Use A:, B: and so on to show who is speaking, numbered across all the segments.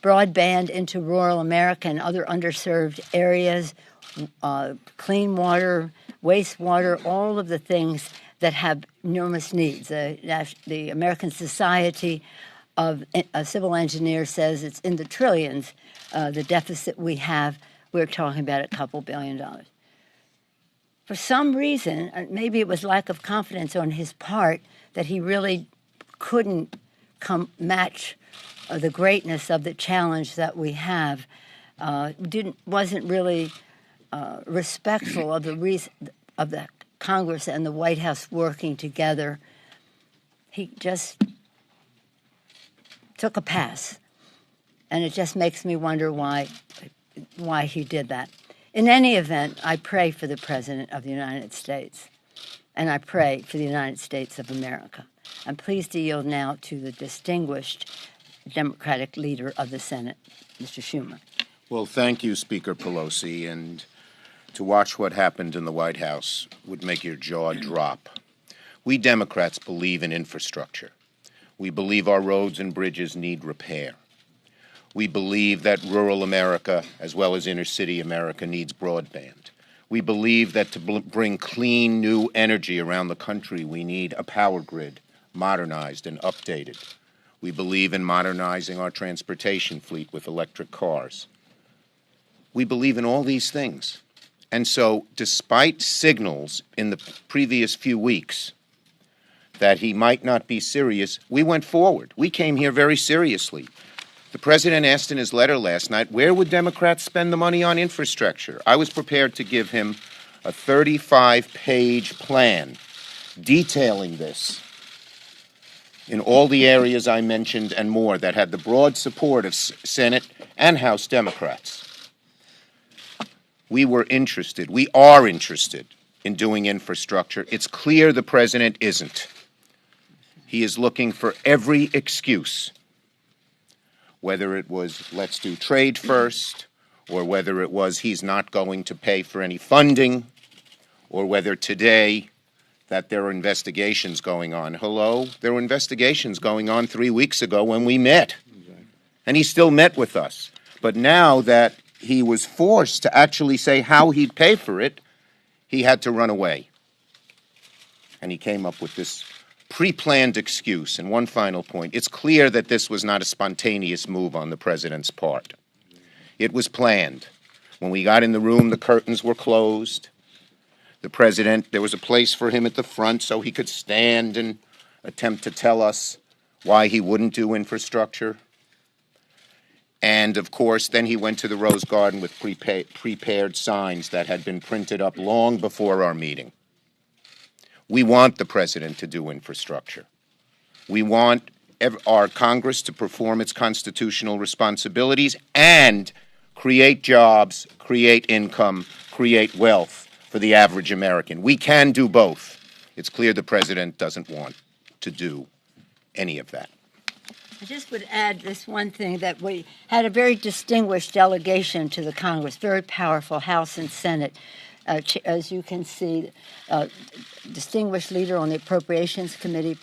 A: broadband into rural America and other underserved areas, clean water, wastewater, all of the things that have enormous needs. The American Society of Civil Engineers says it's in the trillions, the deficit we have. We're talking about a couple $2 billion. For some reason, maybe it was lack of confidence on his part that he really couldn't match the greatness of the challenge that we have. Wasn't really respectful of the reason of the Congress and the White House working together. He just took a pass, and it just makes me wonder why he did that. In any event, I pray for the President of the United States, and I pray for the United States of America. I'm pleased to yield now to the distinguished Democratic leader of the Senate, Mr. Schumer.
B: Well, thank you, Speaker Pelosi, and to watch what happened in the White House would make your jaw drop. We Democrats believe in infrastructure. We believe our roads and bridges need repair. We believe that rural America, as well as inner-city America, needs broadband. We believe that to bring clean, new energy around the country, we need a power grid, modernized and updated. We believe in modernizing our transportation fleet with electric cars. We believe in all these things. And so, despite signals in the previous few weeks that he might not be serious, we went forward. We came here very seriously. The President asked in his letter last night, where would Democrats spend the money on infrastructure? I was prepared to give him a 35-page plan detailing this in all the areas I mentioned and more that had the broad support of Senate and House Democrats. We are interested in doing infrastructure. It's clear the President isn't. He is looking for every excuse, whether it was let's do trade first, or whether it was he's not going to pay for any funding, or whether today that there are investigations going on. Hello? There were investigations going on 3 weeks ago when we met. And he still met with us. But now that he was forced to actually say how he'd pay for it, he had to run away. And he came up with this pre-planned excuse. And one final point. It's clear that this was not a spontaneous move on the President's part. It was planned. When we got in the room, the curtains were closed. The President, there was a place for him at the front so he could stand and attempt to tell us why he wouldn't do infrastructure. And, of course, then he went to the Rose Garden with prepared signs that had been printed up long before our meeting. We want the President to do infrastructure. We want our Congress to perform its constitutional responsibilities and create jobs, create income, create wealth for the average American. We can do both. It's clear the President doesn't want to do any of that.
A: I just would add this one thing, that we had a very distinguished delegation to the Congress, very powerful House and Senate. As you can see, distinguished leader on the Appropriations Committee,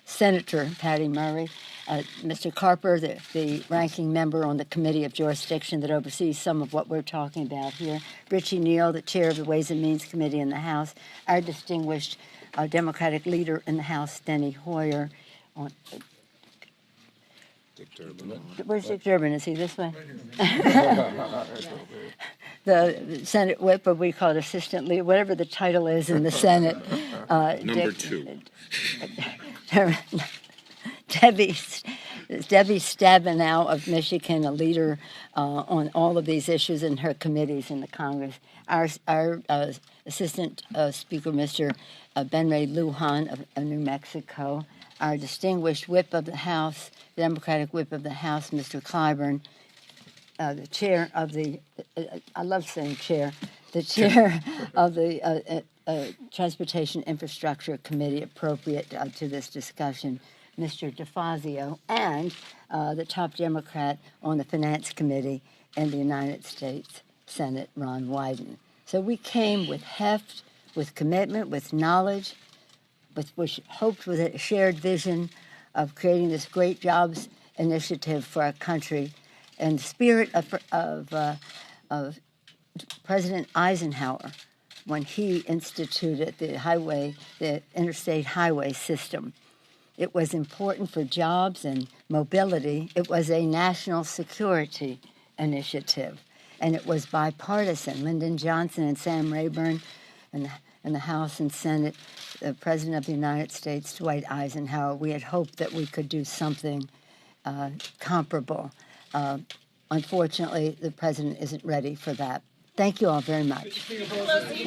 A: Senator Patty Murray, Mr. Carper, the ranking member on the Committee of Jurisdiction that oversees some of what we're talking about here, Richie Neal, the chair of the Ways and Means Committee in the House, our distinguished Democratic leader in the House, Steny Hoyer. Where's Dick Durbin? Is he this way? The Senate Whip, or we call it Assistant Leader, whatever the title is in the Senate.
B: Number two.
A: Debbie Stabenow of Michigan, a leader on all of these issues in her committees in the Congress. Our Assistant Speaker, Mr. Ben Ray Lujan of New Mexico. Our distinguished Whip of the House, Democratic Whip of the House, Mr. Clyburn. The chair of the, I love saying chair, the chair of the Transportation Infrastructure Committee, appropriate to this discussion, Mr. DeFazio, and the top Democrat on the Finance Committee in the United States Senate, Ron Wyden. So we came with heft, with commitment, with knowledge, with which hoped with a shared vision of creating this great jobs initiative for our country. And the spirit of President Eisenhower, when he instituted the interstate highway system. It was important for jobs and mobility. It was a national security initiative, and it was bipartisan. Lyndon Johnson and Sam Rayburn in the House and Senate, the President of the United States, Dwight Eisenhower, we had hoped that we could do something comparable. Unfortunately, the President isn't ready for that. Thank you all very much.
C: Pelosi,